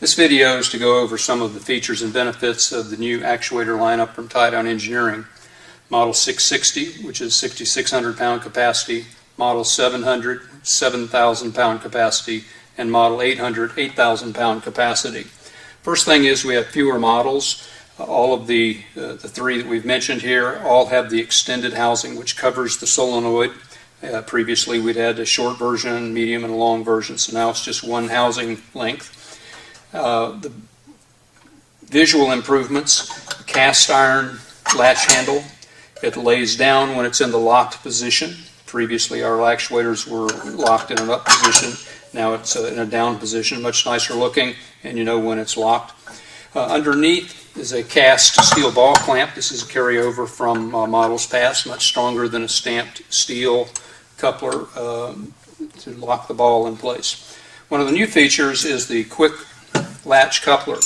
This video is to go over some of the features and benefits of the new actuator lineup from TieDown Engineering. Model 660, which is 6,600 pound capacity, Model 700, 7,000 pound capacity, and Model 800, 8,000 pound capacity. First thing is we have fewer models. All of the three that we've mentioned here all have the extended housing, which covers the solenoid. Previously we'd had a short version, medium, and a long version, so now it's just one housing length. The visual improvements: cast iron latch handle. It lays down when it's in the locked position. Previously our actuators were locked in an up position. Now it's in a down position, much nicer looking, and you know when it's locked. Underneath is a cast steel ball clamp. This is a carryover from models past, much stronger than a stamped steel coupler to lock the ball in place. One of the new features is the quick latch coupler.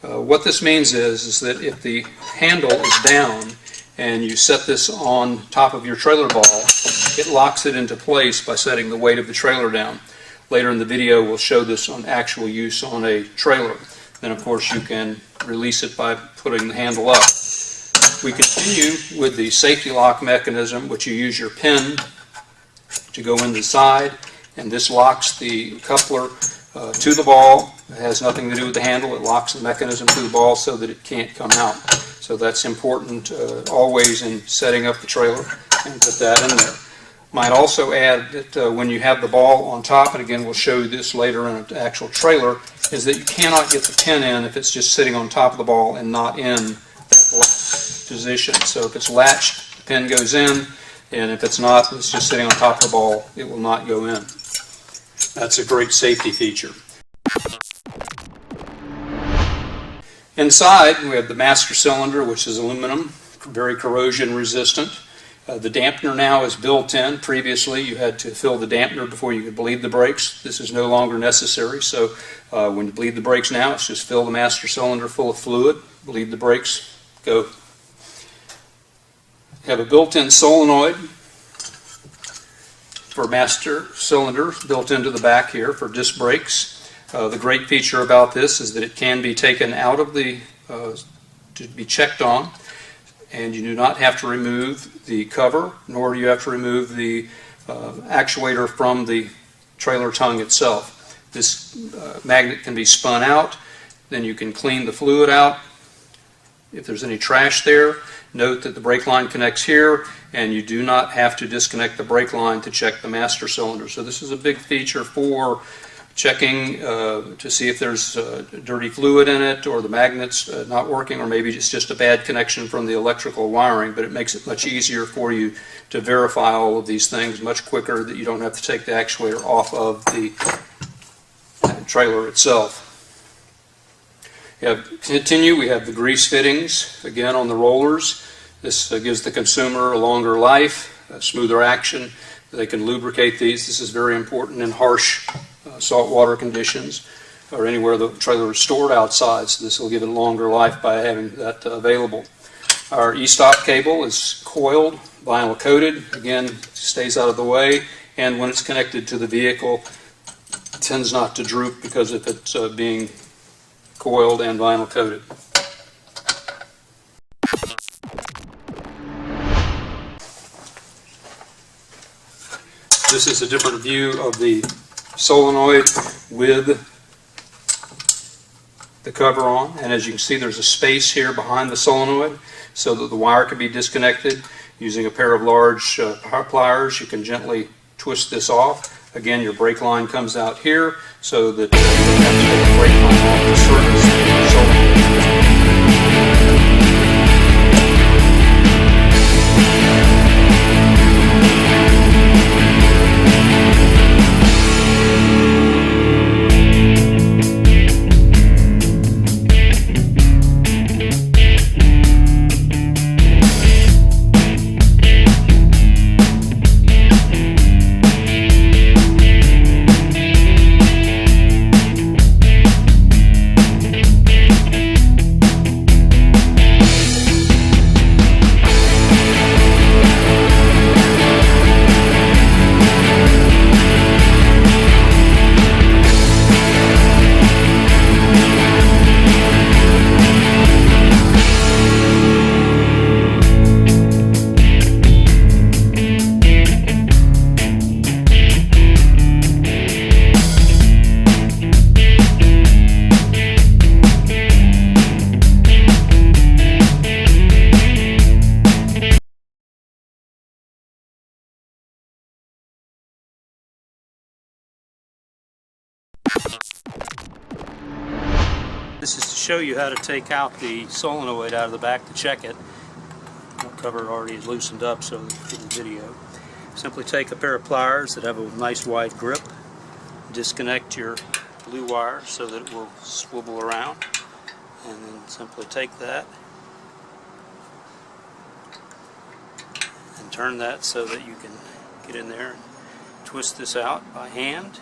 What this means is that if the handle is down and you set this on top of your trailer ball, it locks it into place by setting the weight of the trailer down. Later in the video we'll show this on actual use on a trailer. Then of course you can release it by putting the handle up. We continue with the safety lock mechanism, which you use your pin to go in the side, and this locks the coupler to the ball. It has nothing to do with the handle. It locks the mechanism to the ball so that it can't come out. So that's important always in setting up the trailer, and put that in there. Might also add that when you have the ball on top, and again we'll show you this later in an actual trailer, is that you cannot get the pin in if it's just sitting on top of the ball and not in that latch position. So if it's latched, the pin goes in, and if it's not, it's just sitting on top of the ball, it will not go in. That's a great safety feature. Inside we have the master cylinder, which is aluminum, very corrosion resistant. The dampener now is built in. Previously you had to fill the dampener before you could bleed the brakes. This is no longer necessary, so when you bleed the brakes now, it's just fill the master cylinder full of fluid, bleed the brakes, go. You have a built-in solenoid for master cylinder built into the back here for disc brakes. The great feature about this is that it can be taken out of the to be checked on, and you do not have to remove the cover, nor do you have to remove the actuator from the trailer tongue itself. This magnet can be spun out, then you can clean the fluid out. If there's any trash there, note that the brake line connects here, and you do not have to disconnect the brake line to check the master cylinder. So this is a big feature for checking to see if there's dirty fluid in it, or the magnets not working, or maybe it's just a bad connection from the electrical wiring, but it makes it much easier for you to verify all of these things much quicker, that you don't have to take the actuator off of the trailer itself. We have the grease fittings again on the rollers. This gives the consumer a longer life, a smoother action. They can lubricate these. This is very important in harsh saltwater conditions, or anywhere the trailer is stored outside, so this will give it a longer life by having that available. Our e-stop cable is coiled, vinyl coated, again stays out of the way, and when it's connected to the vehicle it tends not to droop because of it being coiled and vinyl coated. This is a different view of the solenoid with the cover on, and as you can see there's a space here behind the solenoid so that the wire can be disconnected. Using a pair of large pliers you can gently twist this off. Again, your brake line comes out here so that you don't have to take the brake line off the surface of the solenoid. This is to show you how to take out the solenoid out of the back to check it. The cover already is loosened up so for the video. Simply take a pair of pliers that have a nice wide grip, disconnect your blue wire so that it will swivel around, and then simply take that and turn that so that you can get in there and twist this out by hand.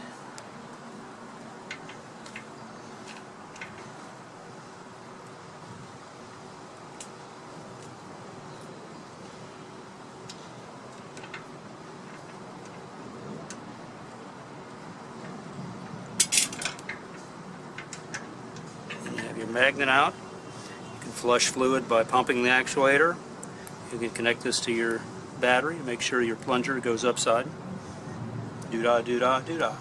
And you have your magnet out. You can flush fluid by pumping the actuator. You can connect this to your battery, make sure your plunger goes upside. Doo-dah, doo-dah, doo-dah.